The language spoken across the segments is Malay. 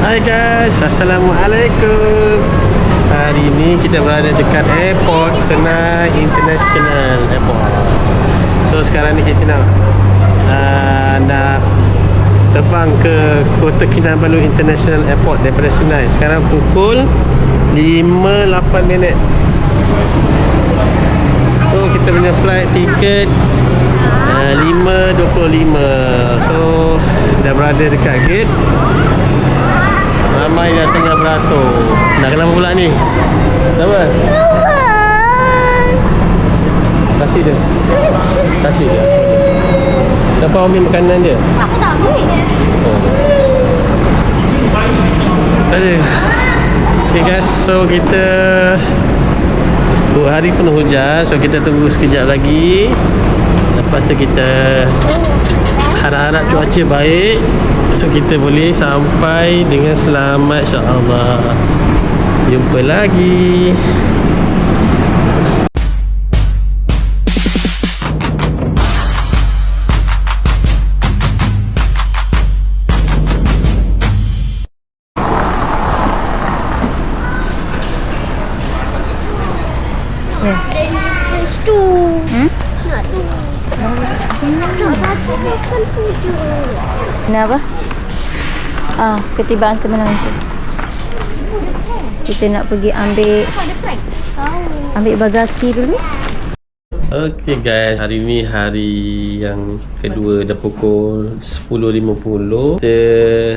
Hai guys, Assalamualaikum. Hari ini kita berada dekat airport Senai International Airport. So sekarang ni kita nak terbang ke Kota Kinabalu International Airport daripada Senai. Sekarang pukul 5.08 minit. So kita punya flight tiket 5.25. So dah berada dekat gate. Ramai yang tengah beratur. Nak kenapa pula ni? Kenapa? Kasih dia. Kasih dia. Dapat ambil makanan dia? Aku tak ambil. Tadi. Okay guys, so kita hari penuh hujan. So kita tunggu sekejap lagi. Lepas tu kita harap-harap cuaca baik, so kita boleh sampai dengan selamat, insya-Allah. Jumpa lagi. Kenapa? Ketibaan sebenarnya. Kita nak pergi ambil bagasi dulu. Okay guys, hari ni hari yang kedua, dah pukul 10.50.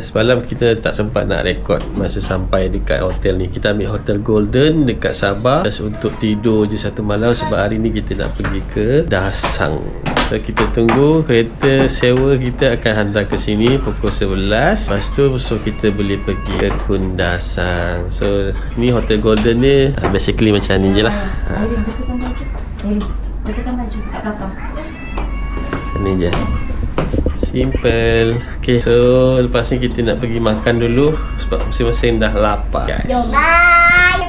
Semalam kita tak sempat nak rekod masa sampai dekat hotel ni. Kita ambil hotel Golden dekat Sabah untuk tidur je satu malam, sebab hari ni kita nak pergi ke Dasang. So kita tunggu kereta sewa kita akan hantar ke sini pukul 11. Lepas tu so kita boleh pergi ke Kundasang. So ni hotel Golden ni basically macam ni je lah. Letakkan baju kat belakang. Ni je. Simple. Okay, so lepas ni kita nak pergi makan dulu sebab masing-masing dah lapar, guys. Bye.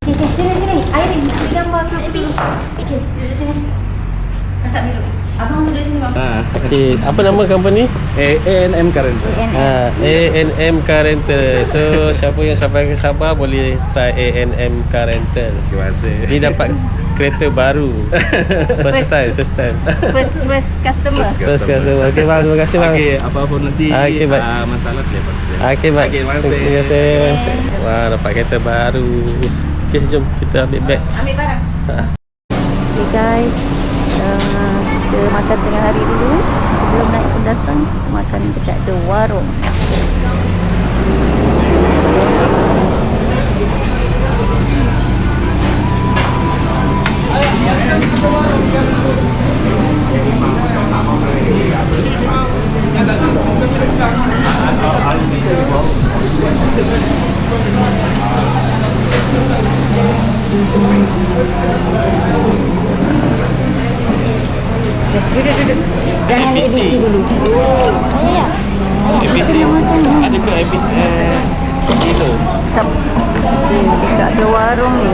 Okay, sini. Airin, nak gambar kat fish. Okay, duduk sini. Letak duduk. Abang duduk sini, bang. Okay, apa nama company? A&M Car Rental. A&M Car Rental. So siapa yang sampai ke Sabah boleh try A&M Car Rental. Terima kasih. Ni dapat kereta baru. First time. First customer. First customer. Okay bang, terima kasih bang. Okey, apa-apa nanti masalah telefon saya. Okay bang. Terima Terima kasih. Wah, dapat kereta baru. Okay, jom kita ambil beg. Ambil barang. Okay guys, kita makan tengah hari dulu. Sebelum naik Kundasang, makan dekat The Warung. Duduk. Jangan ABC dulu. Ayah. ABC. Ada ke ABC? Kilo. Dekat The Warung ni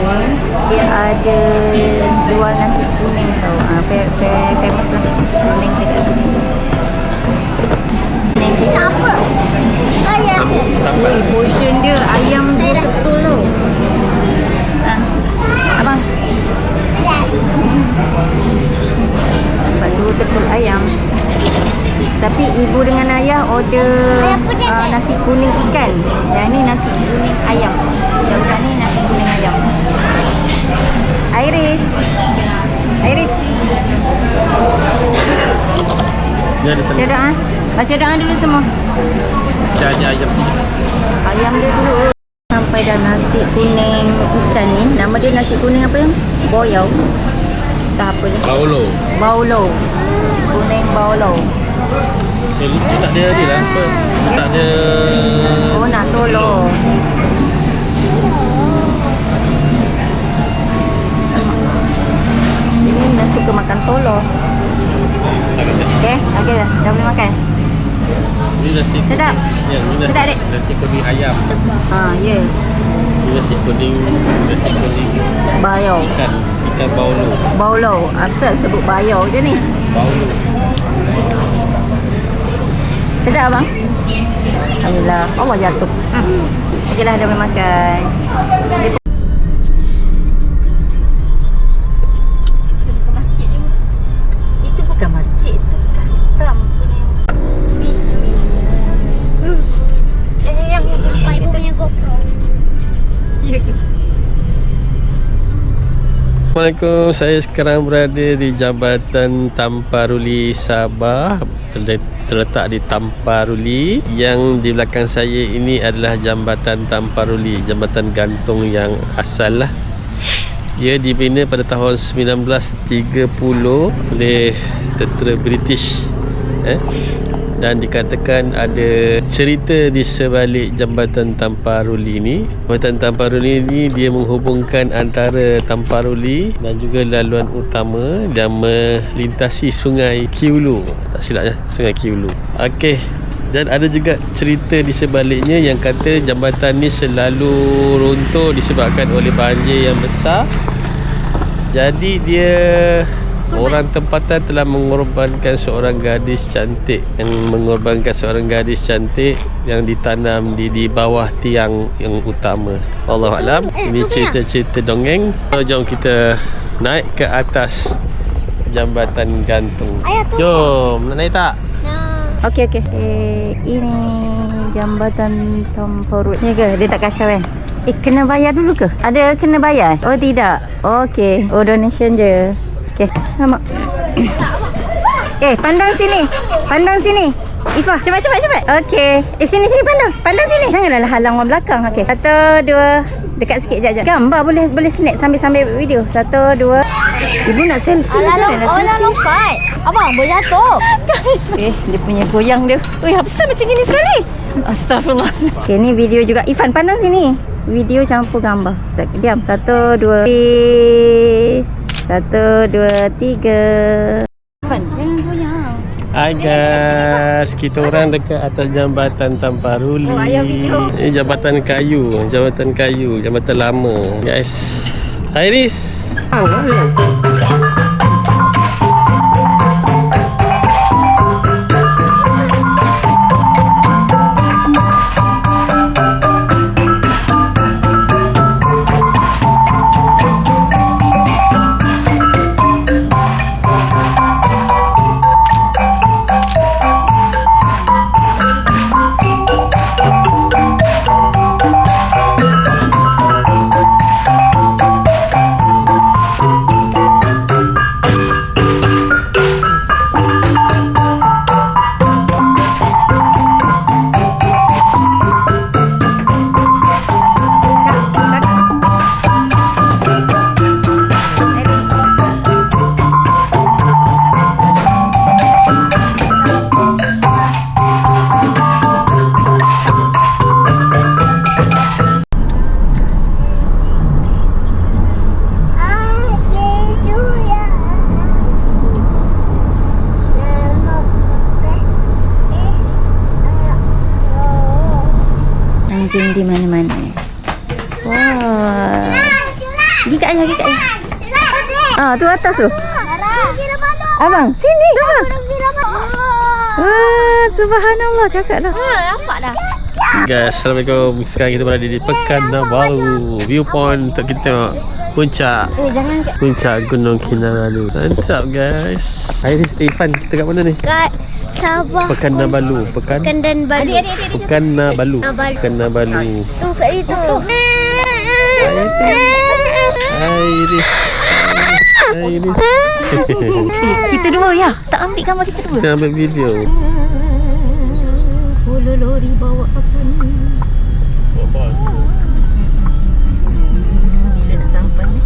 dia ada jual nasi kuning tau. Famous lah nasi kuning dekat sini. Apa? Ayam. Portion dia ayam dia betul tau. Abang. Lepas tu betul ayam. Tapi ibu dengan ayah order nasi kuning ikan. Yang ni nasi kuning ayam. Yang ni nasi kuning ayam. Iris. Baca doa. Baca doa dulu semua. Cari ayam sini. Ayam dia dulu. Sampai dah nasi kuning ikan ni. Nama dia nasi kuning apa yang? Boyau. Tak apa ni. Baulo. Kuning baulo. Dia tak ada ni lah. Apa? Dia tak ada. Oh, nak tolong. Ini dah suka makan tolong. Okay, dah boleh makan. Ni nasi Sedap. Ya, ni Sedap, dek. nasi kuning ayam. Ya. Ni nasi kuning Bayau. Ikan baulo. Apa sebut bayau je ni? Baulo. Sedap bang? Alhamdulillah. Allah jatuh. Okeylah, dah boleh makan. Itu bukan masjid, itu custom punya. Yang Pak Ibu punya GoPro. ya ke? Assalamualaikum, saya sekarang berada di Jambatan Tamparuli Sabah, terletak di Tamparuli. Yang di belakang saya ini adalah Jambatan Tamparuli, jambatan gantung yang asal lah. Ia dibina pada tahun 1930 oleh tentera British, dan dikatakan ada cerita di sebalik Jambatan Tamparuli ini. Jambatan Tamparuli ini dia menghubungkan antara Tamparuli dan juga laluan utama dan melintasi Sungai Kiulu. Tak silap ya, Sungai Kiulu. Okey. Dan ada juga cerita di sebaliknya yang kata jambatan ni selalu runtuh disebabkan oleh banjir yang besar. Jadi dia, orang tempatan telah mengorbankan seorang gadis cantik yang ditanam di bawah tiang yang utama. Wallahualam. Ini cerita-cerita dongeng. Jom kita naik ke atas jambatan gantung. Jom, nak naik tak? Okey. Ini Jambatan Tamparuli. Ni ke? Dia tak kacau kan? Kena bayar dulu ke? Ada kena bayar? Oh tidak. Okey. Oh, donation je. Okey. Nama. Pandang sini. Ifah, cepat. Okey. Sini pandang sini. Janganlah halang orang belakang. Okey. 1 2. Dekat sikit jap. Gambar boleh snap sambil video. 1 2. Ibu nak selfie. Alah lompat. Abang boleh jatuh. Dia punya goyang dia. Oi, apa pasal macam gini sekali? Astagfirullah. Okey, ni video juga. Ifan, pandang sini. Video campur gambar. Diam. 1 2. Peace. 1 2 3. Ifan, jangan goyang. Hai guys, kita orang dekat atas Jambatan Tamparuli. Oh, ayah video. Ini jambatan kayu, jambatan lama. Guys, Iris. Anjing di mana-mana. Wah. Gigi kat ayah. Tu atas tu. Abang, sini. Subhanallah, cakap dah. Nampak dah. Guys, Assalamualaikum. Sekarang kita berada di Pekanbaru. Viewpoint untuk kita tengok puncak Gunung Kinabalu. Mantap guys. Iris, Ifan, kita kat mana ni? Kat Sabah. Pekanbaru. Pekanbaru. Pekanbaru. Tu kat situ tu. Iris. Kita dua ya. Tak ambil gambar kita dua. Kita ambil video. Lori bawa apa ni? Bila nak sampai ni?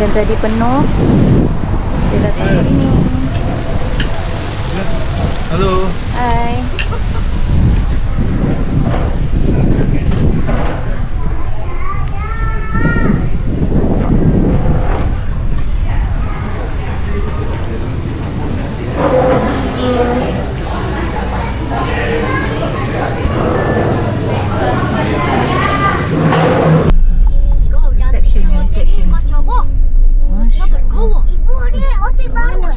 Dan tadi penuh. Dia datang ini. Halo. Hai. Reception. Ibu ni hotel baru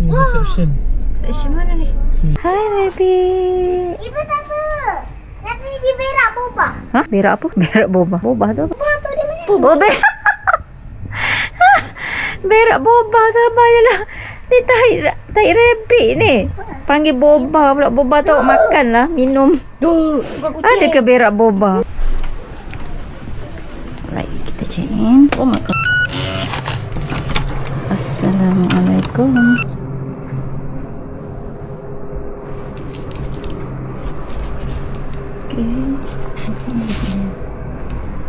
Reception. Reception mana ni? Hai Rabbit. Ibu tak apa. Tapi dia berak boba. Hah? Berak apa? Berak boba. Boba tu apa? Boba tu dia main. Oh, berak. Berak boba, sabar je lah. Ni tahi rabbit ni. Panggil boba pula. Boba tu makan lah. Minum. Ada ke berak boba? Alright, kita check in. Oh my god. Assalamualaikum. Okay.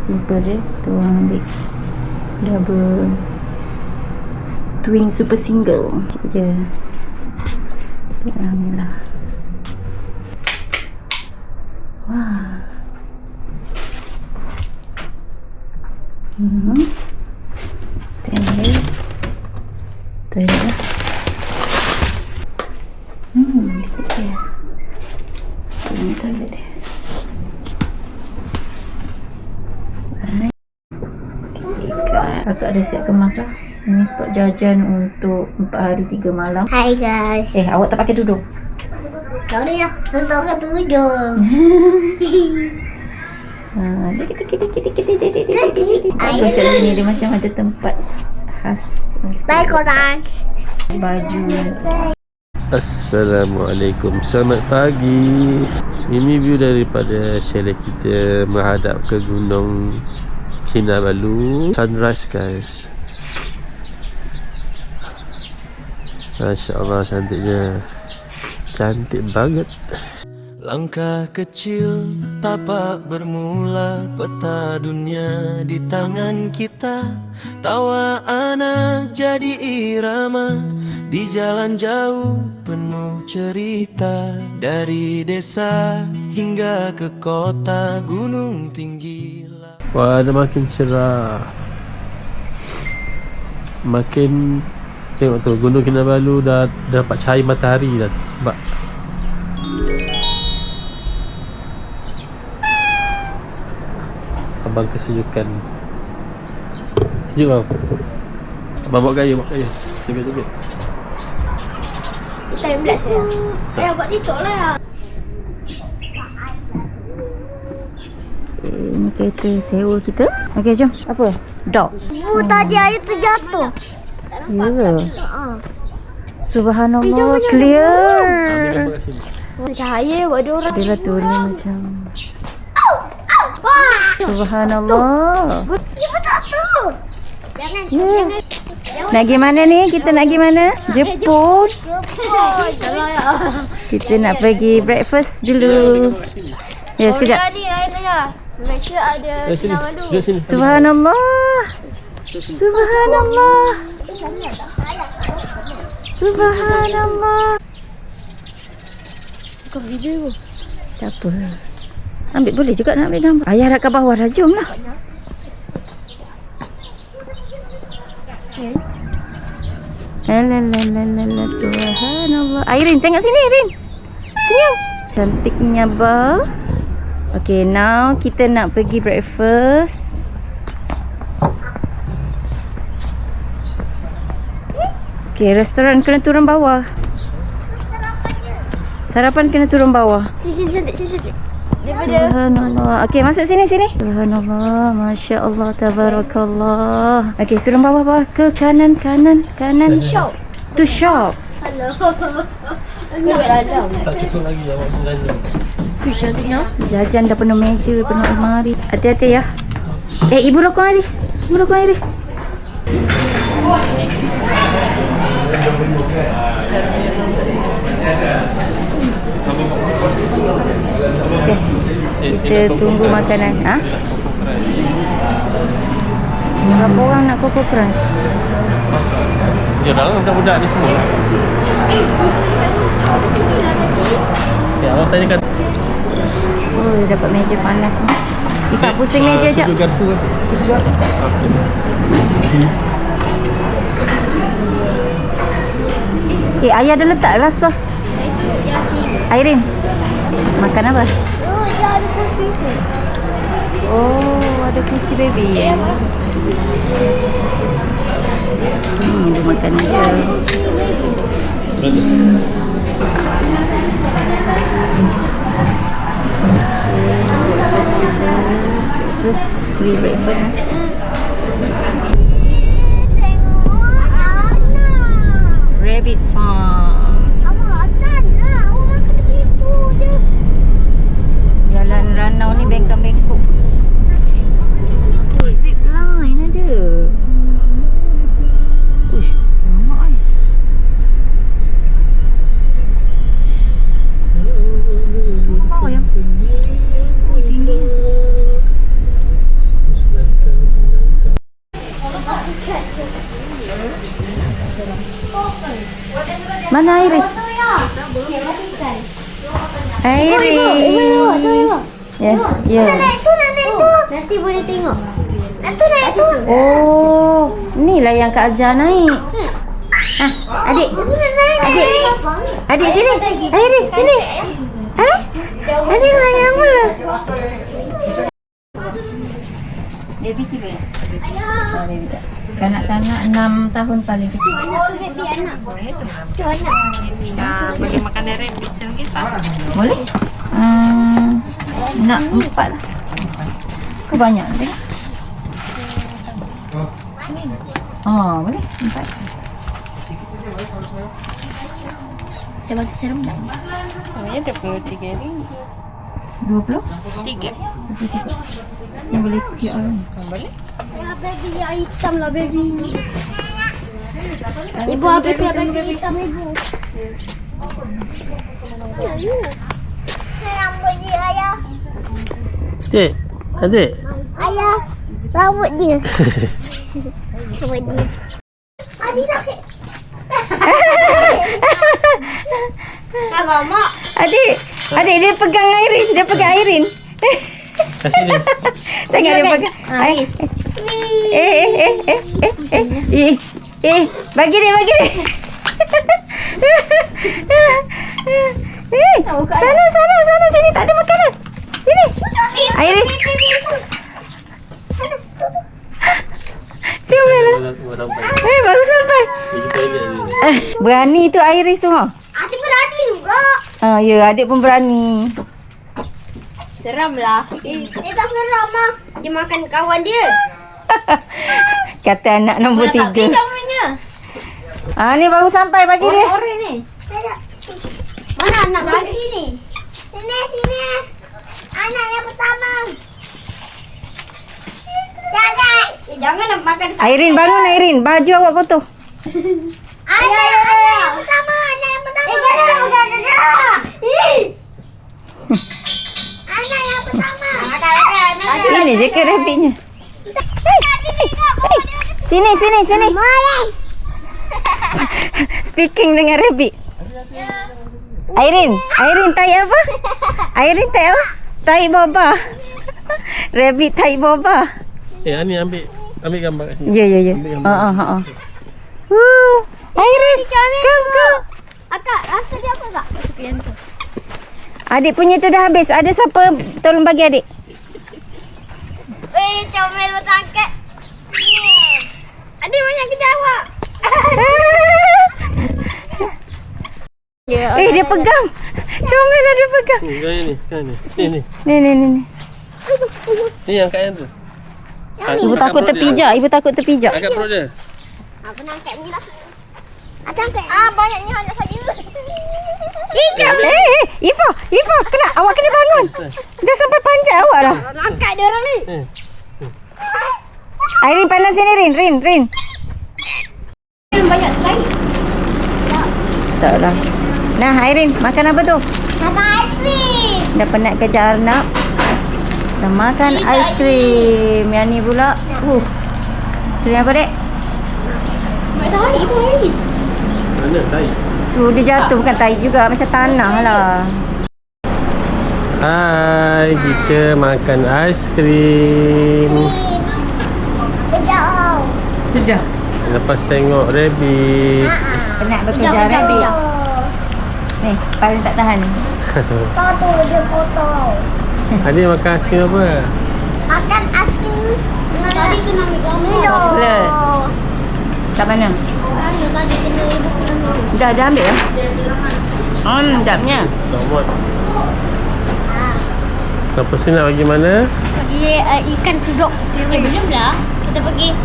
Simple je. Tu orang ambil double twin super single. Kita je. Alhamdulillah. Wah. Toilet. Toilet. Dekat dia. Ini toilet dia. Alright. Kakak dah siap kemas lah. Ini stok jajan untuk 4 hari 3 malam. Hai guys. Awak tak pakai tudung? Sorry ya, sentuh ke tudung. Bagus kat sini, dia macam ada tempat khas. Bye korang. Baju. Assalamualaikum, selamat pagi. Ini view daripada chalet kita menghadap ke Gunung Kinabalu. Sunrise guys. Masya Allah, cantiknya. Cantik banget. Langkah kecil tapak bermula, peta dunia di tangan kita. Tawa anak jadi irama, di jalan jauh penuh cerita. Dari desa hingga ke kota, gunung tinggi. Wah, dah makin cerah. Makin tengok tu, Gunung Kinabalu dah dapat cahaya matahari dah. Nampak? Abang kesejukan. Sejuk bang? Abang buat gaya, Joget-joget. Time lapse ya. Buat TikTok lah. Ini kereta sewa kita. Okey, jom. Apa? Dog. Ibu tadi air terjatuh. Ya. Subhanallah, clear. Cahaya buat dia orang. Bila tu ni macam Subhanallah. Ibu tak tahu. Jangan. Nak pergi mana ni? Kita nak pergi mana? Jepun. Kita nak pergi breakfast dulu. Ya, sekejap. Make sure ada Duduk sini. Subhanallah. Subhanallah. Subhanallah. Kau video. Tak apa. Ambil boleh juga nak ambil gambar. Ayah dah kat bawah dah, jom lah. Lalalala, subhanallah. Airin, tengok sini Airin. Senyum. Cantiknya bah. Okay, now kita nak pergi breakfast. Okay, restoran kena turun bawah. Sarapan kena turun bawah. Sini cantik. Subhanallah. Okey, masuk sini. Subhanallah, Masya Allah, Tabarakallah. Okey, turun bawah ke kanan. Shop. To shop. Hello. Enggak ada. Tak cukup lagi awak jajan. Cantiknya. Jajan dah penuh meja, penuh almari. Hati-hati ya. Ibu rokok Iris. Kita tunggu makanan. Berapa orang nak Coco Crunch? Ya dah, budak-budak ni semua lah. awak tanyakan. Oh, dapat meja panas ni. Ifat pusing meja jap. Garfu kan? Ayah dah letak lah sos. Airin, makan apa? Oh, dia ada kopi. Oh, ada kursi baby. Dia makan aja. First free breakfast. Rabbit farm. Jalan Ranau ni bengkok-bengkok. Oh, zip line ada. Uish, lama kan. Oh, yang tinggi. Mana Iris? Iris. Ya, ya. Naik tu. Nanti boleh tengok. Naik tu. Oh, inilah yang Kak Ajar naik. Adik. Adik sini. Iris sini. Adik naik apa? Baby tiba. Oh, baby tak. Kanak-kanak 6 tahun paling kecil. Baby anak. Tu anak. Boleh makan rabbit lagi tak? Boleh. Nak 4 lah. Ke banyak ni? Oh, boleh 4. Macam bagi seremban. Sebenarnya RM23. 20? 3. Saya boleh QR ni. Boleh? Ya, baby yang hitam lah, baby. Ibu apa sih baby hitam, ibu? Rambut dia, ayah. Adik, adik. Ayah, rambut dia. Rambut dia. Adik sakit. Agak mak. Adik dia pegang Iris, dia pegang Airin. Kasih dia. Tengok dia pegang. Bagi dia. Sana sini tak ada makanan. Sini. Iris. Cubalah. Baru sampai. Berani tu Iris tu. Adik berani juga. Ya, adik pun berani. Seram lah. Dia tak seram lah. Dia makan kawan dia. Kata anak nombor 3. namanya. Ni baru sampai bagi dia. Orang ni. Mana anak bagi ni? Sini. Anak yang pertama. Jangan nak makan. Airin bangun Airin, baju awak kotor. Anak yang pertama. Jangan. Anak yang pertama. Ini je ke rabbitnya. Sini. Speaking dengan rabbit. Airin tai apa? Tai boba. Rabbit tai boba. Ani ambil gambar kat sini. Ya. Iris, come. Akak, rasa dia apa tak? Suka yang tu. Adik punya tu dah habis. Ada siapa tolong bagi adik? Comel bertangkap. Adik banyak kerja awak. Dia pegang. Comel lah dia pegang. Ni. Ni. Ni yang kat yang tu. Ibu takut terpijak. Angkat perut dia. Apa nak angkat ni lah. Angkat. Banyaknya hanya saya. Ifa, awak kena bangun. Dah sampai panjat awak dah. Angkat dia orang ni. Airin panas sini, Rin. Banyak sekali. Tak lah. Nah, Airin, makan apa tu? Makan aiskrim. Dah penat kejar Arnab. Dah makan aiskrim. Yang ni pula. Aiskrim apa, Dek? Mak tahu ibu Iris. Mana tai? Tu dia jatuh, bukan tai juga, macam tanah lah. Hai, kita makan aiskrim. Kejap. Sudah. Lepas tengok rabbit. Penat bekerja rabbit. Ni, paling tak tahan ni. Kau tu dia kotor. Adik makan aiskrim apa? Makan aiskrim. Tadi kena Milo. Chocolate. Kat mana? Tadi kena ibu kena. Dah ambil ya? Sedapnya. Selamat. Apa sih nak bagi mana? Bagi ikan cudok. Belum lah. Kita pergi.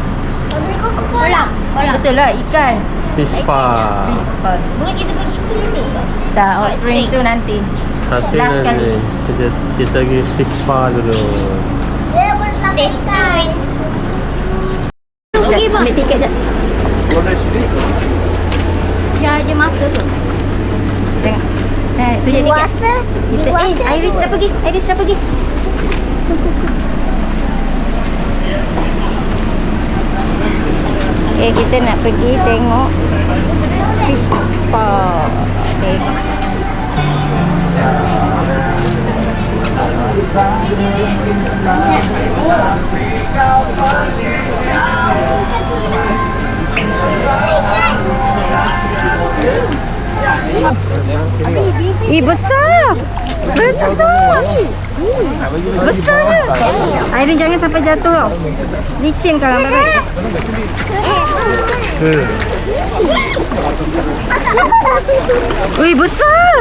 Beli Coca-Cola. Betul lah, ikan. Fish pie. Fish pie. Bukan kita pergi dulu ke? Tak, hot spring tu nanti. Satu Last nanti. kali. Kita pergi fish pie dulu. Dia boleh nak ikan. Pergi bang. Ambil tiket jap. Dia masuk tu. Tengok. Nah, tu je tiket. Puasa. Kita, Iris dah pergi. Iris dah pergi. Kita nak pergi tengok fish spa. Okay. Besar. Besar. Airin jangan sampai jatuh tau. Licin kalau berat. Wih, besar.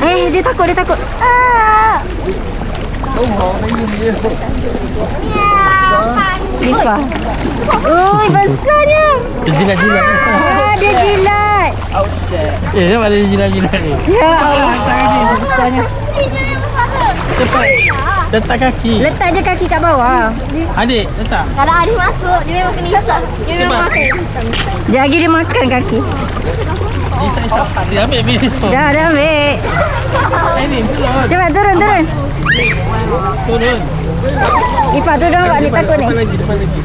Dia takut. Lipa. Ui, besarnya. Dia jilat-jilat. Dia jilat. Dia mana jilat-jilat ni? Ya Allah. Besarnya. Letak kaki. Letak je kaki kat bawah. Adik, letak. Kalau Arif masuk, dia memang kena hisap. Dia memang makan. Jagi dia makan kaki. Dia ambil di situ. Dah ambil. Ini turun. Cepat turun. Turun. Ifa turun awak ni takut ni. Depan lagi.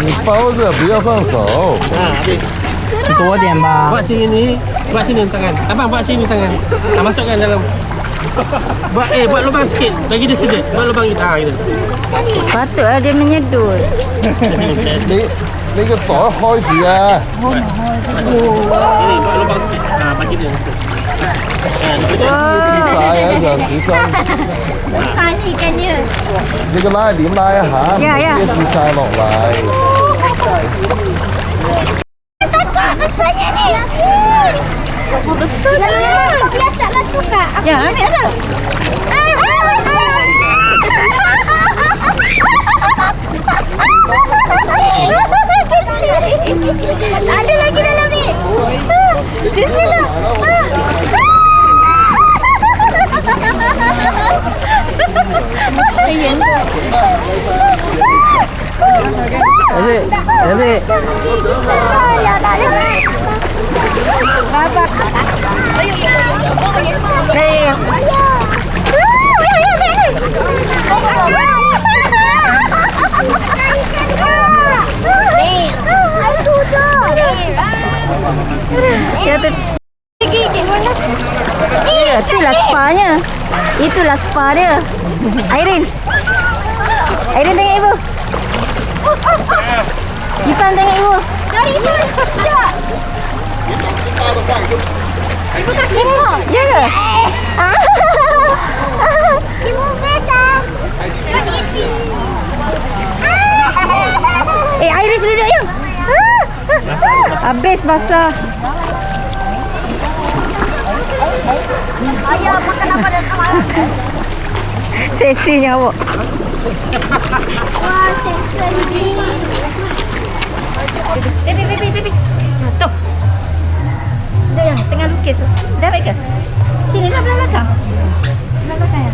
你包着不要放手。 Habis. 多点吧。 Buat sini tangan. Abang buat sini tangan. Masukkan dalam. Buat lubang sikit. Bagi dia sedut. Buat lubang kita. Gitu. Patutlah dia menyedut. 你個袋開住啊！ Ini buat lubang sikit. Bagi dia.小晒啊，就小心。 Besar ni ikannya. 你個拉鏈拉一下，唔呀呀好跌晒落嚟。 Besarnya ni. Besar ni. Biasalah tu kak. Ya, ambil tu. Ada lagi dalam ni. Bismillah. Adik. Ya dah ya. Apa? Ni. Ya tu. Itulah spa-nya. Itulah spa dia. Airin tengok ibu. Ifan tengok ibu. Dari itu. Cepat. Ibu tak kira. Ya ke? Ibu besar. Iris duduk yang. Habis basah. Ayah makan apa dan apa? Seksinya awak. Wah, seksi. Baby. Jatuh. Dah yang tengah lukis. Dah baik ke? Sini lah belah belakang. Belah belakang ya.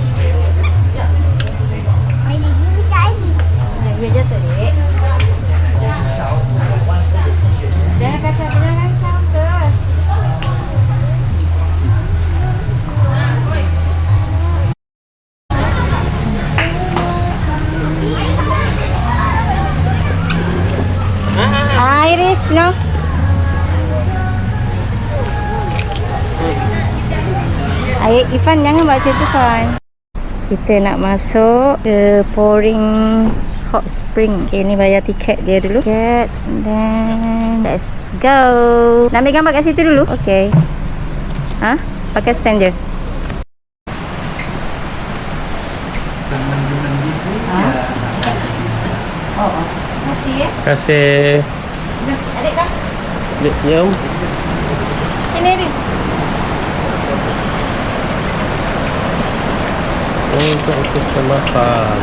Ini bisa ini. Ya jatuh dek. Jangan kacau terus. Iris, no? Air Ifan jangan bawa situ Fan. Kita nak masuk ke Pouring Hot Spring. Okay, ni bayar tiket dia dulu. Tiket. Dan let's go. Nak ambil gambar kat situ dulu? Okay. Ha? Pakai stand je. Oh, terima kasih ya. Terima kasih. Adik dah. Jom. Sini Aris. Untuk kecemasan.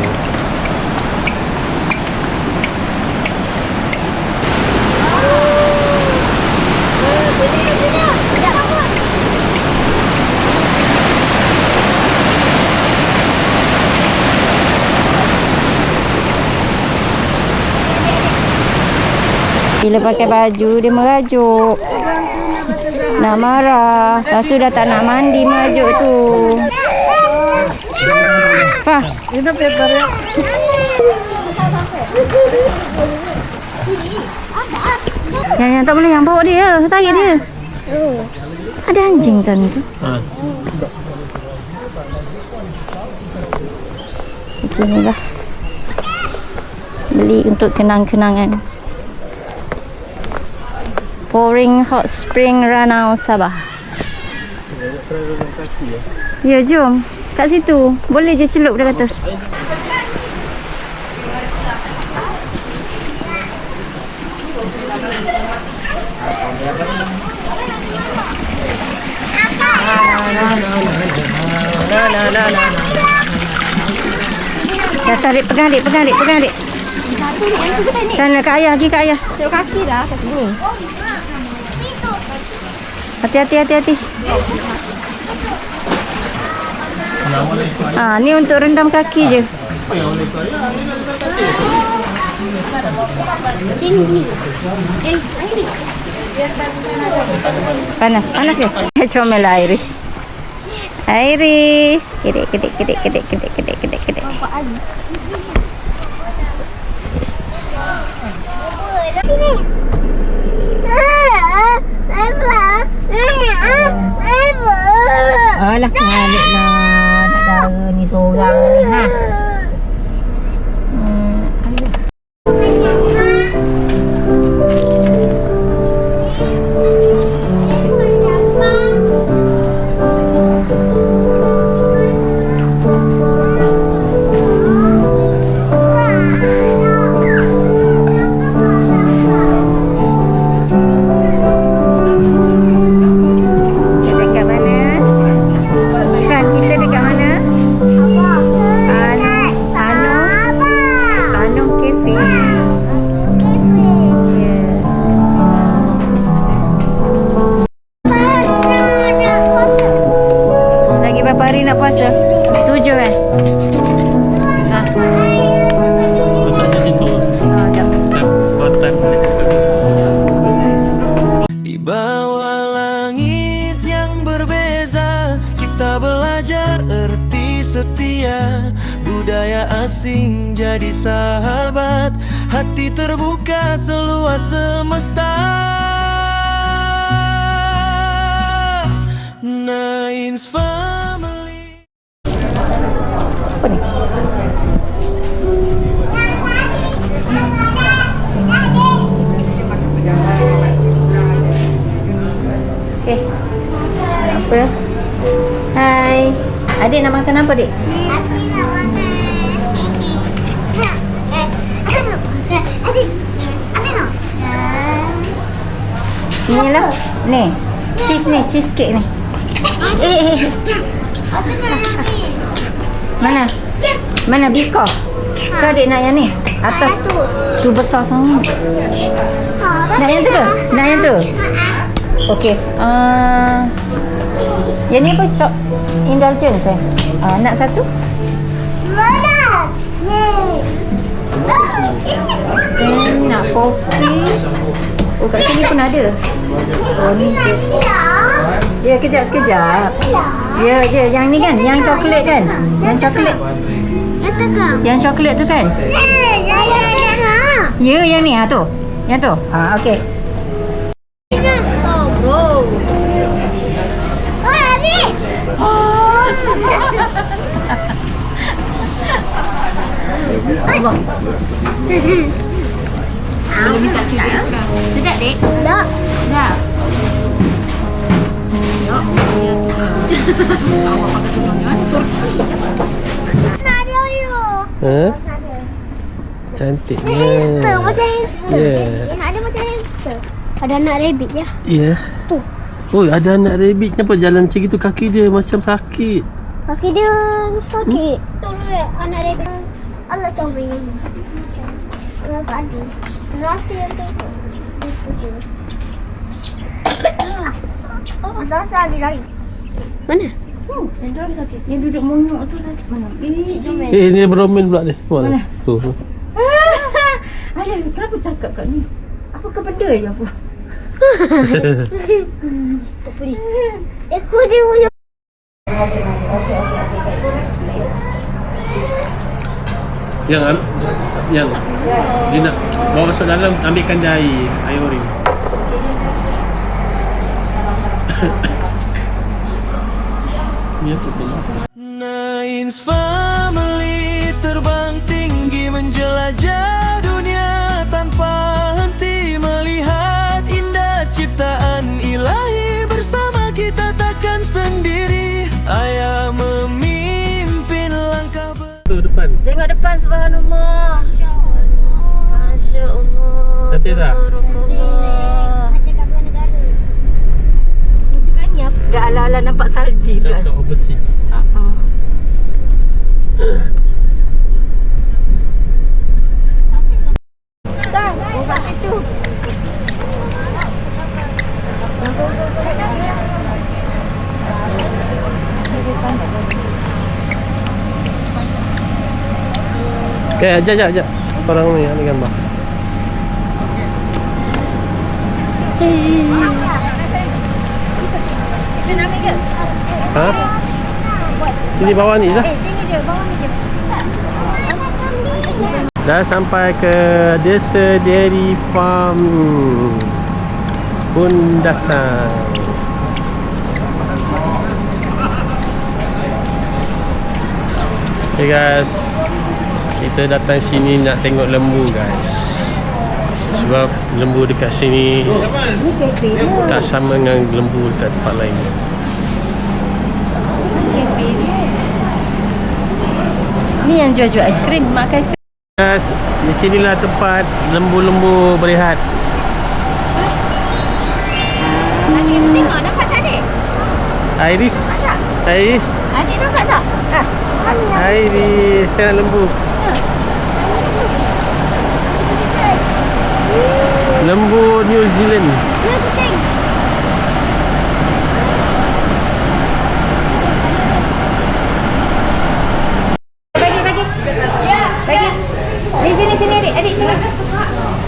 Bila pakai baju dia merajuk. Nak marah. Lepas tu dah tak nak mandi merajuk tu. Fah. Ini paper ya. Yang tak boleh, yang bawa dia, tarik dia. Ada anjing tadi tu. Beginilah. Beli untuk kenang-kenangan. Pouring Hot Spring Ranau Sabah. Ya, jom. Kat situ. Boleh je celup dia kata. Dah tarik, pegang adik, pegang adik, pegang adik. Sana kat ayah, pergi kat ayah. Tengok kaki lah kat sini. Hati-hati, hati-hati. Ni untuk rendam kaki je. Sini. Panas, panas ke? Comel lah Iris. Iris. Kedek, kedek, kedek, kedek, kedek, kedek, kedek, kedek. Sini. Alah, balik lah. Tak dara ni seorang ni, ha. Nak puasa 7 kan? Ha. Letak di situ. Jap. Time. Di bawah langit yang berbeza, kita belajar erti setia. Budaya asing jadi sahabat, hati terbuka seluas semesta. Nains family. Apa ni? Okay. Apa? Hai. Adik nak makan apa, Dik? Adik nak makan. Adik nak. Ni lah. Ni. Cheese ni, cheesecake ni. Adik nak yang ni. Mana? Mana biskop? Kau adik nak yang ni? Atas. Tu besar sangat. Nak yang tu ke? Nak yang tu? Okey. Yang ni apa? Shop indulgence eh? Nak satu? Mana? Then nak coffee. Oh, kat sini pun ada. Oh, ni just. Ya, sekejap. Ya je, yang ni kan? Yang coklat kan? Yang coklat. Yang coklat tu kan? Ya, yang ni. Tu. Yang tu. Okey. Oh, adik. Allah. Boleh minta serius lah. Sedap, Dek? Tak. Sedap. Ya, awak pakai tulangnya. Nak ada you. Ha? Cantiknya. Hamster, macam hamster. Ya. Nak ada macam hamster. Ada anak rabbit ya. Ya. Tu. Oh, ada anak rabbit. Kenapa jalan macam itu? Kaki dia macam sakit. Kaki dia sakit. Tolong ya, anak rabbit. Allah comel. Allah tak ada. Rasa yang tu. Ada sakit lagi. Mana? Yang sakit. Yang duduk monyok tu sakit mana? Jomel. Ni beromen pula dia. Mana? Tu. Ayah, kenapa cakap kat ni? Apa benda je apa? Apa ni? Ekor dia punya. Yang dia nak bawa masuk dalam, ambilkan dia air oring. Ni apa tu? Nains Family terbang tinggi menjelajah dunia tanpa henti melihat indah ciptaan ilahi. Bersama kita takkan sendiri. Ayah memimpin langkah Tu depan. Tengok depan, subhanallah. Masya Allah. Cantik tak? Tabarakallah. Macam kat luar negara. Sebenarnya apa? Dah ala-ala nampak salji pula. Cakap overseas. Dah, buka situ. Okay, ajak. Korang ni ambil gambar. Kita nak ambil ke? Ha? Sini bawah ni lah. Sini je, bawah ni je. Dah sampai ke Desa Dairy Farm Kundasan. Okay guys, kita datang sini nak tengok lembu guys. Sebab lembu dekat sini tak sama dengan lembu dekat tempat lain. Kafe dia. Ni yang jual-jual aiskrim, makan aiskrim. Guys, di sinilah tempat lembu-lembu berehat. Adik tengok, nampak tak adik? Iris. Iris. Adik nampak tak? Iris, tengok lembu. Lembu New Zealand. Dia kucing. Bagi. Bagi. Di sini adik. Adik sini.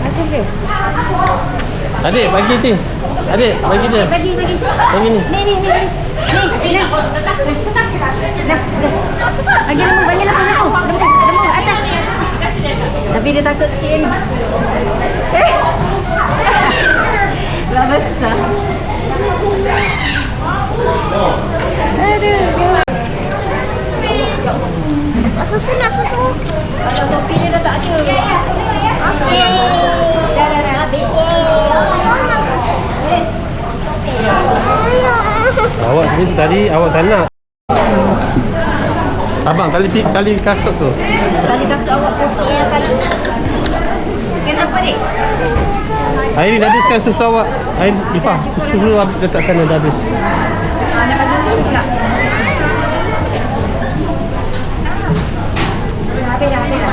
Aku dia. Adik, bagi ni. Adik, bagi dia. Bagi. Bagi ni. Ni. Nah. Bagi lembu atas. Tapi dia takut sikit ni. Lah besar. Aduh. Susu. Kalau topi dia dah tak ada. Okey. Dah habis. Awak tadi awak tak nak. Abang, tali kasut tu. Tali kasut awak putih kali. Kenapa dik? Air ni dah habiskan susu awak. Air Ifah, susu awak dekat sana dah habis. Nak bagi susu pula. Habis dah.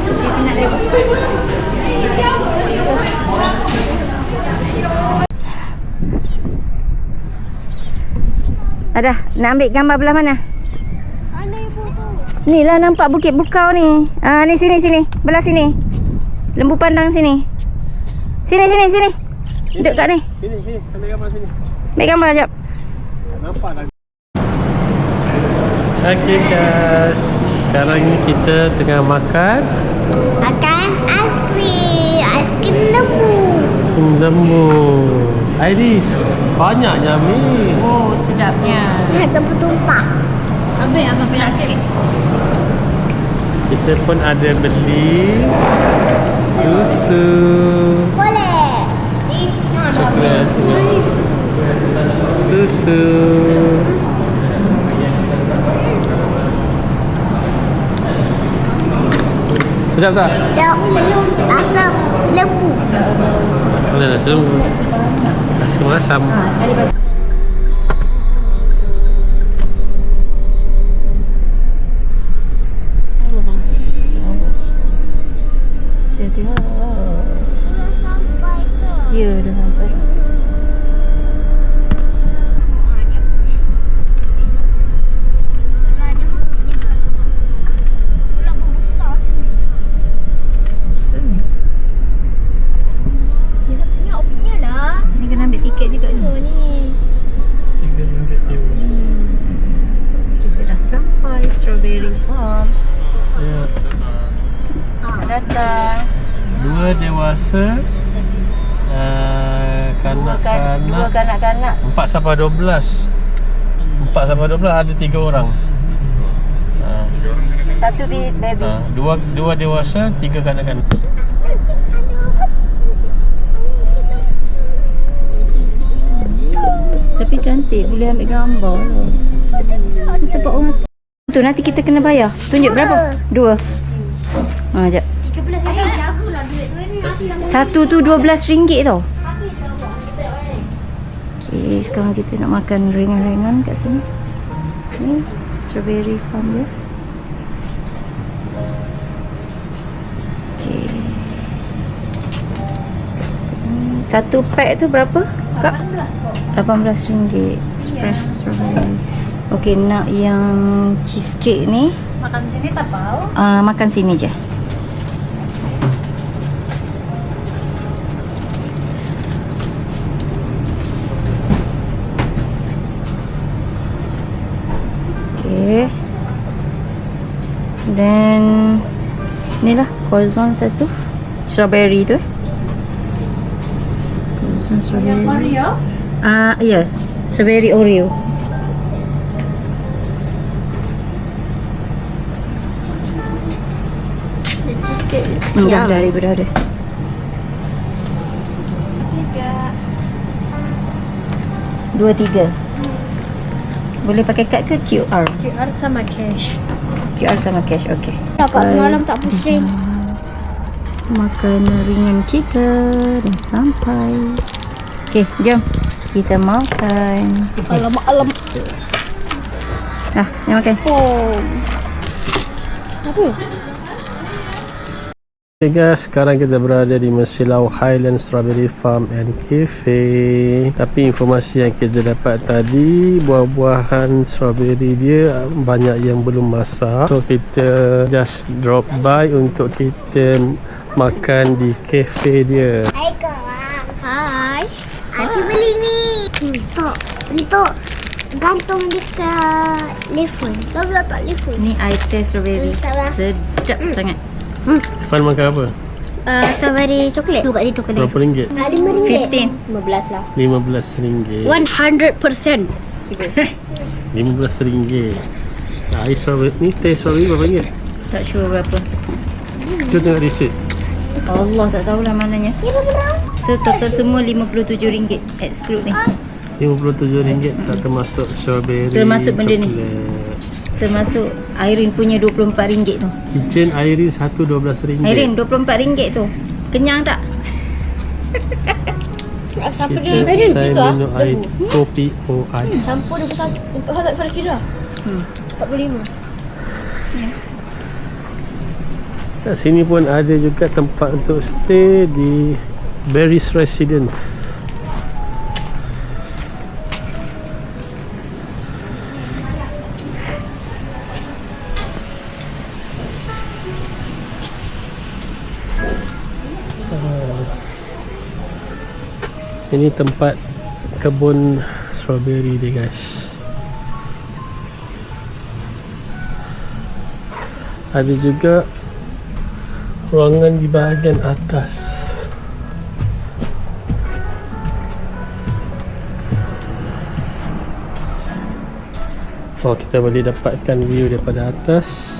Dia penat lagi. Ada, nak ambil gambar belah mana? Mana yang foto? Ni lah nampak Bukit Bukau ni. Ni sini. Belah sini. Lembu pandang sini. Sini. Duduk kat ni. Sini, ambil gambar sini. Ambil gambar sekejap. Nampak dah. Okay guys, sekarang ni kita tengah makan Makan aiskrim lembu. lembu. Iris, banyaknya ambil. Oh, sedapnya. Lembu tumpah. Ambil abang pilih sikit. Kita pun ada beli susu. Boleh. Coklat. Susu. Sedap tak? Asam lembu. Mana nasi lembu? Nasi masam. Ya, dah sampai. Ni kena ambil tiket juga ni. Kita dah sampai Strawberry Farm. Ya. Dah datang. 2 dewasa, Dua kanak-kanak kanak-kanak. 4 sampai 12. 4 sampai 12 ada 3 orang. Satu baby. Dua dewasa, 3 kanak-kanak. Tapi cantik, boleh ambil gambar lah. Tempat orang tu nanti kita kena bayar. Tunjuk berapa? 2. Sekejap. 13 hari lagulah duit tu ni. Satu tu RM12 tau. Okay, sekarang kita nak makan ringan-ringan kat sini. Ni Strawberry Farm dia. Okay. Satu pack tu berapa? Kak? RM18. Fresh strawberry. Okay, nak yang cheesecake ni. Makan sini tak bau. Makan sini je. Okay. Then ni lah croissant satu. Strawberry tu. Croissant strawberry. Oreo. Ya. Strawberry Oreo. Cheesecake looks Dah ada. Dua, 3. Boleh pakai kad ke QR? QR sama cash. QR sama cash, okey. Dah kat malam tak pusing. Makanan ringan kita dah sampai. Okey, jom kita makan. Alamak. Dah, jom makan. Oh. Apa? Okay guys, sekarang kita berada di Mesilau Highland Strawberry Farm and Cafe. Tapi informasi yang kita dapat tadi, buah-buahan strawberry dia banyak yang belum masak. So kita just drop by untuk kita makan di cafe dia. Hai korang. Hai. Aunty beli ni. Untuk gantung dekat telefon. Kau boleh tak telefon? Ni I test strawberry. Salah. Sedap sangat. Fan makan apa? Strawberry coklat. Tu kat situ kena. Berapa ringgit? RM5. 15. 15 lah. RM15. 100%. RM15. Air strawberry ni, teh strawberry berapa ringgit? Tak sure berapa. Kita tengok receipt. Allah, tak tahulah mananya. So total semua RM57 exclude ni. RM57 tak termasuk strawberry. Termasuk benda ni. coklat. Termasuk Irene punya RM24 tu. Kitchen Irene satu RM12. Irene RM24 tu. Kenyang tak? Siapa Kita, dia? saya minum air kopi o ais. Campur dia pasal untuk harga Farah kira. 45. Kat sini pun ada juga tempat untuk stay di Barry's Residence. Ini tempat kebun strawberry dia guys. Ada juga ruangan di bahagian atas. Oh, kita boleh dapatkan view daripada atas.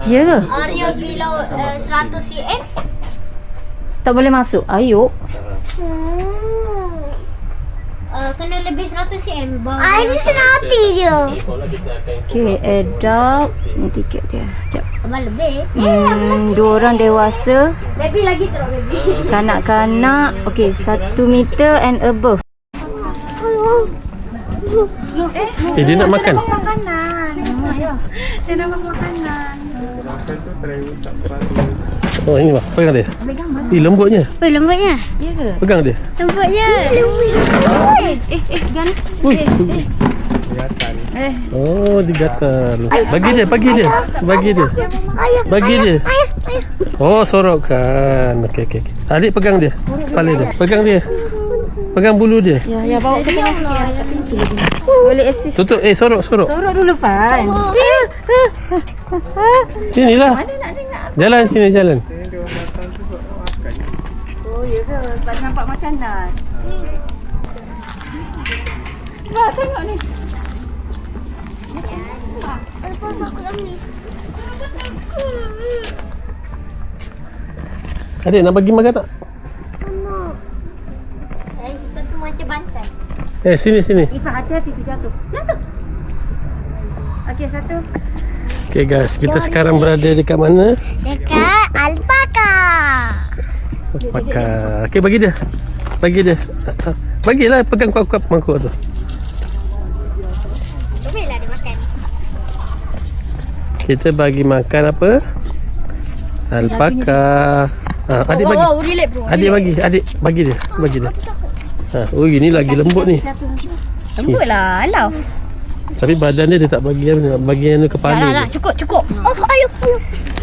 Ya ke? Area below 100 cm. Tak boleh masuk. Ayo. Kena lebih 100 cm bawah. Ini senati dia. Okay, adult. Ni tiket dia. Sekejap. Abang lebih. Dua orang dewasa. Baby lagi teruk baby. Kanak-kanak. Okay, 1 meter and above. Dia nak makan. Dia nak makan makanan. Oh, ini mah. Pegang dia. Lembutnya. Oi, lembutnya. Ya ke? Pegang dia. Lembutnya. Ganas. Ui. Oh, digatan. Bagi dia. Bagi dia. Oh, sorokkan. Okey. Adik pegang dia. Kepala dia. Pegang dia. Pegang bulu dia. Ya, bawa ke tengah sikit. Pintu lagi. Boleh assist. Tutup. Sorok. Sorok dulu, Fan. Sinilah. Jalan sini, jalan. Oh, ya ke? Sebab nampak makanan. Nah, tengok ni. Adik nak bagi makan tak? Kita tu macam bantai. Sini. Ifah, hati-hati tu jatuh. Okey, satu. Okay guys, kita sekarang berada dekat mana? Dekat alpaka. Okay, bagi dia. Bagilah, pegang kuat-kuat mangkuk tu. Bolehlah dia makan. Kita bagi makan apa? Alpaka. Adik bagi. Adik bagi dia. Oh, ini lagi lembut ni. Lembut lah, love. Tapi badan dia tak bagi, bagian kepala dia. Cukup. Oh, ayo.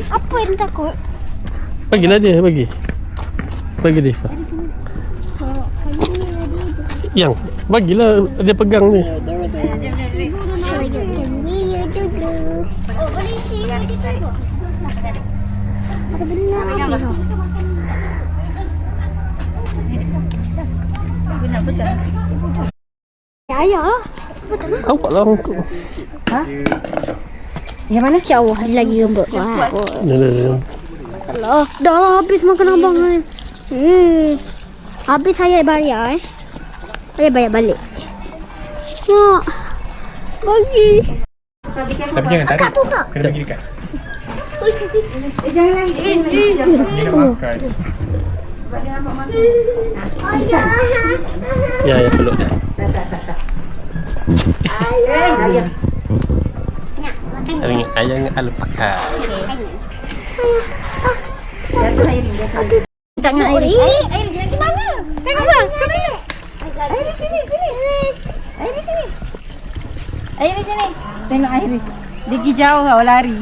Apa yang takut? Bagilah dia, bagi dia, Ifah. Yang bagilah dia pegang ni. Oh, boleh isi lagi tu. Ada benar. Ayah. Awak lah orang tu. Yang mana? Ya Allah, ada lagi lembut. Wah. Dia. Allah, dah habis makan abang ni. Habis saya bayar Saya bayar balik. Mak, bagi. Tapi jangan tarik. Kena bagi dekat. Jangan lagi. Dia nak makan. Ya, peluk dia. Ayam alpaka. Tangan air. Air di mana? Tengok bang, ke mana? Air sini. Air sini. Tengok air. Dia pergi jauh kau lari.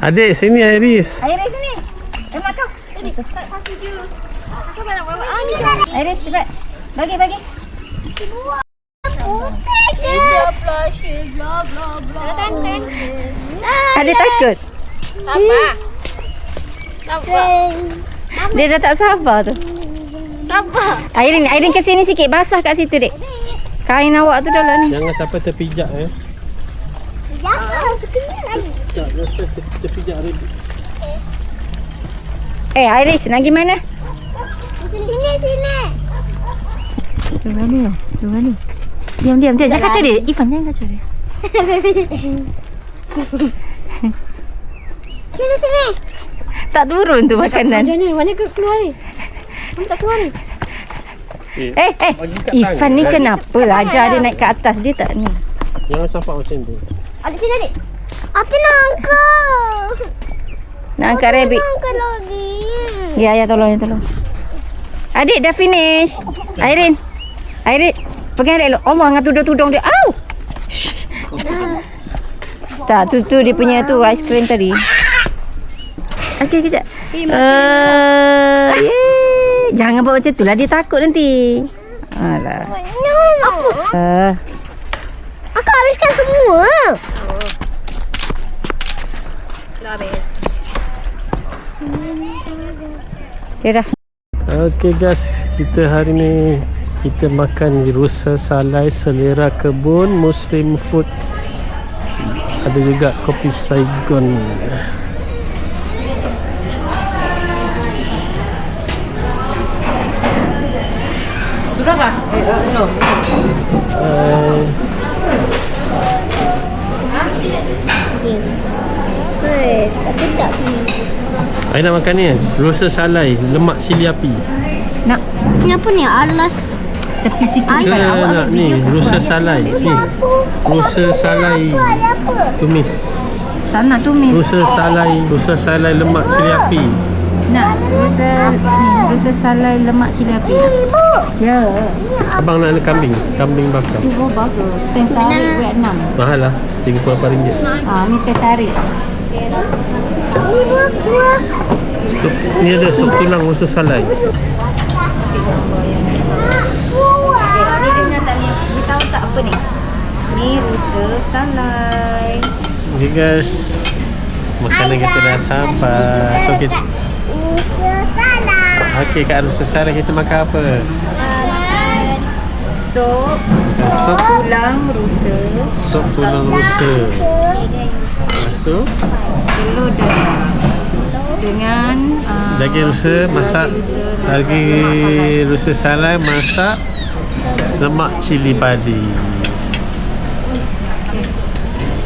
Adik, sini Iris. Air sini. Mak kau. Tadi tak kasih je. Kau nak bawa. Ni cepat. Iris cepat. Bagi. Adik takut. Sabar. Dia dah tak sabar tu. Sabar. Airin ke sini sikit. Basah kat situ, Dek. Kain awak tu dah lah ni. Jangan sampai terpijak Jangan, terkena lagi. Terpijak Iris. Iris, nak pergi mana? Sini. Tunggu ni. Diam. Jangan kacau dia. Ifan, jangan kacau dia. Sini. Tak turun tu makanan. Banyak keluar ni. Tak keluar ni. Ifan ni kenapa? Ajar dia naik ke atas. Dia tak ni. Jangan campak macam tu. Adik sini, adik. Aku nak angkat. Nak angkat rabbit. Angkat lagi. Ya, tolong. Adik dah finish. Airin. Pegang adik lu. Allah, angkat tudung dia. Au! Tak, tu dia punya tu aiskrim tadi. Okey, kejap. Jangan buat macam tu lah. Dia takut nanti. Alah. Apa? Aku habiskan semua. Dah habis. Okay dah. Okay guys, kita hari ni kita makan di Rusa Salai, Selera Kebun, Muslim Food. Ada juga kopi Saigon. Sudahkah? No. Weh, tak sedap ni. Saya nak makan ni kan? Rosa salai, lemak cili api. Nak Kenapa ni alas? tepi sikit. Ke nak ni, rosa salai. Ni, rosa salai tumis. Tak nak tumis. Rosa salai lemak cili api. Nak rusa salai lemak cili api. Ya. Abang nak ada kambing bakar. Tu bagus. Teh tarik Vietnam. Mahal lah, RM38. Ni teh tarik. Ni buah. Ni ada sup tulang rosa salai. Ni dia tak ni. Ni tahu tak apa ni? Ni rusa salai. Okay guys, makanan kita dah sampai. So kita okey, kat rusa salai kita makan apa? Sup tulang rusa. Sup tulang rusa. Lepas tu Telur dadar dengan daging rusa masak, daging rusa salai masak lemak cili padi.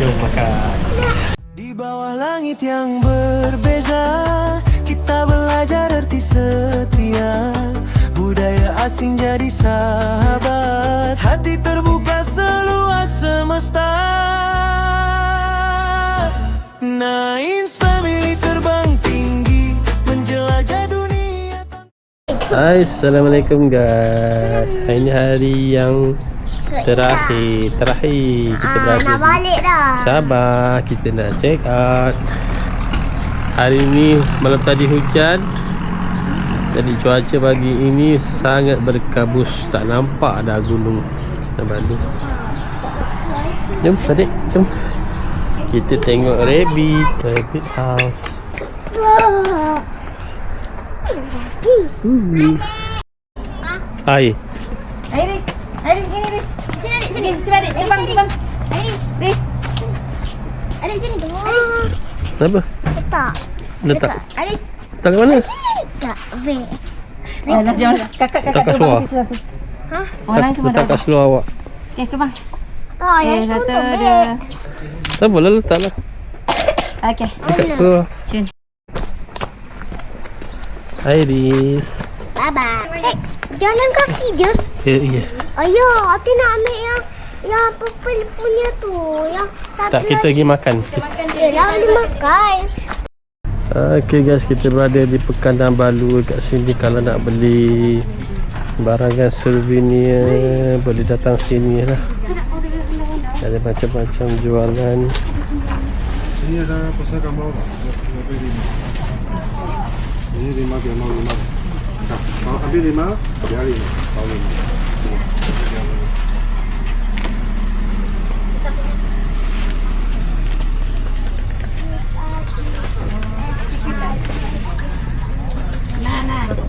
Jom makan. Di bawah langit yang berbeza, kita belajar arti setia. Budaya asing jadi sahabat, hati terbuka seluas semesta. Nains Family terbang tinggi menjelajah dunia. Hai, Assalamualaikum guys. Hari ni hari yang terakhir kita berada. Nak balik dah. Sabar, kita nak check out. Hari ni malam tadi hujan. Jadi cuaca pagi ini sangat berkabus, tak nampak dah gunung dan batu. Jom adik, jom. Kita tengok rabbit house. Hai. Aris sini Riz. Sini cuba adik terbang. Riz. Adik sini. Kenapa? Letak. Aris. Tak ke mana? Tak. Weh. Jom kakak Letak kat seluar. Hah? Orang semua Letak dah. kat seluar awak. Okey, ke bang. Oh, yang Satu tu dua. Tak boleh letak lah. Okey. Dekat seluar. Cun. Hai Riz. Bye-bye. Jalan kaki je. Ya. Ayah, Ati nak ambil yang purple punya tu. Yang satu Tak, kita pergi makan. Yelah, boleh makan. Okay guys, kita berada di Pekanbaru Balu kat sini. Kalau nak beli barangan souvenir boleh datang sini lah. Ada macam-macam jualan. Ini ada pasal gambar tak? Ini 5 dia mau 5. Kalau ambil 5, biar 5. Kalau 5.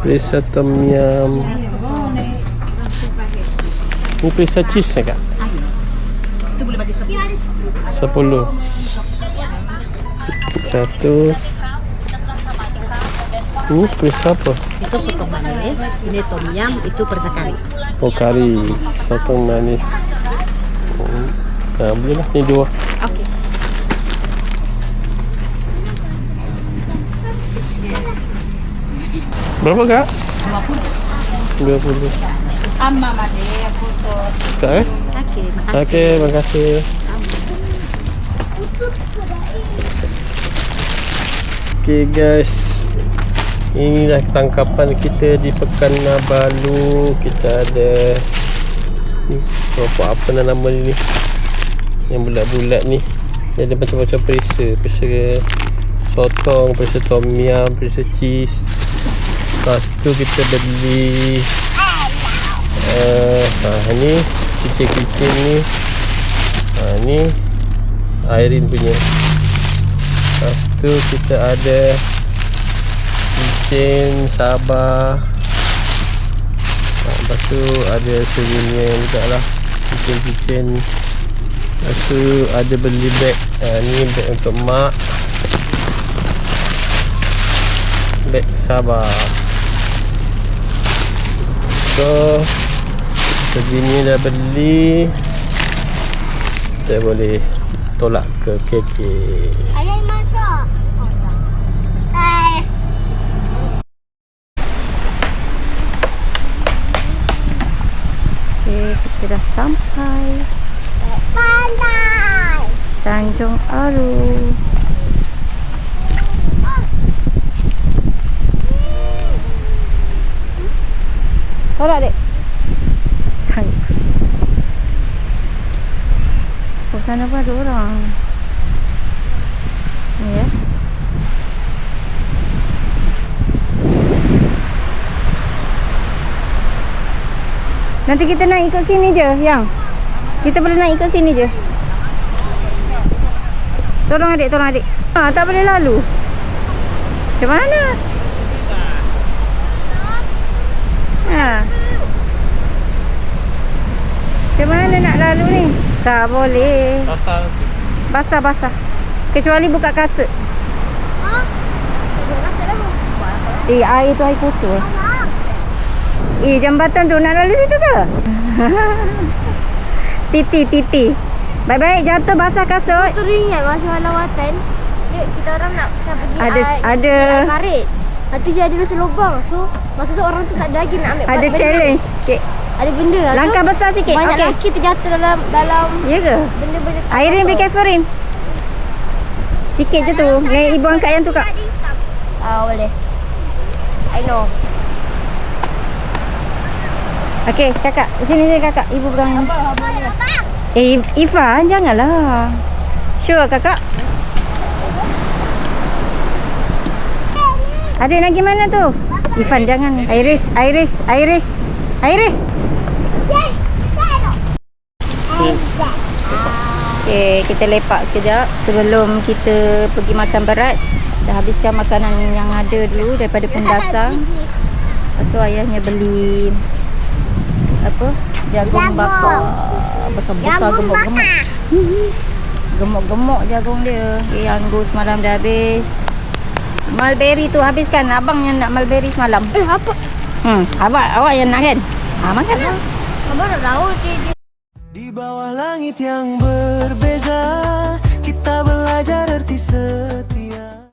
Perisa tom yum. Ini perisa cheese kak? Itu boleh bagi 10. 10. Satu. Ini perisa apa? Itu sotong manis, ini tom yum, itu perisa kari. Oh, kari. Sotong manis. Nah, boleh lah. Ni 2. Okey. Berapa kak? 20. Sama Made aku tu. Kak Okey, makasih. Okey, makasih. Okay guys, inilah tangkapan kita di Pekanbaru Balu. Kita ada apa nama ni, yang bulat-bulat ni. Dia ada macam-macam perisa sotong, perisa tom yum, perisa cheese. Lepas tu kita beli ni kicin-kicin ni. Ni Irene punya. Lepas tu kita ada kicin Sabah. Lepas tu ada souvenir juga lah, kicin-kicin. Lepas tu ada beli beg. Ni beg untuk mak, beg Sabah. So Segini dah beli, kita boleh tolak ke KK. Ayah masak. Okay, kita dah sampai Pandai. Tanjung Aru. Tolak dek. Oh, sana pun ada orang. Ni ya. Nanti kita naik ikut sini je, Yang. Kita boleh naik ikut sini je. Tolong adik, tolong adik. Ha, tak boleh lalu. Macam mana? Ha. Macam mana nak lalu ni? Tak boleh. Basah. Kecuali buka kasut. Air tu air kotor. Jambatan tu nak lalu situ ke? Titi. Baik-baik jatuh basah kasut. Tu ringan masa lawatan. Kita orang nak pergi Ada karet. Lepas tu dia ada macam lubang. So masa tu orang tu tak ada lagi nak ambil ada benda. challenge sikit. Ada benda lah Langkah tu. besar sikit. Banyak Okey. lelaki terjatuh dalam Ya ke? benda-benda tu. Airin be careful Rin. Sikit je tu. Yang ibu angkat yang tu kak. Boleh. I know. Okey, kakak. Sini kakak. Ibu pegang. Ifan, janganlah. Sure kakak. Adik nak pergi mana tu? Ifan jangan. Iris. Okey, kita lepak sekejap sebelum kita pergi makan berat. Dah habiskan makanan yang ada dulu daripada Pundasang. So ayahnya beli apa? Jagung bakar. Besar-besar gemuk-gemuk. Gemuk-gemuk jagung dia. Okay, anggur semalam dah habis. Mulberry tu habiskan. Abang yang nak mulberry semalam. Apa? Awak yang nak kan? Makan lah. Abang nak tahu dia. Di bawah langit yang berbeza, kita belajar arti setia.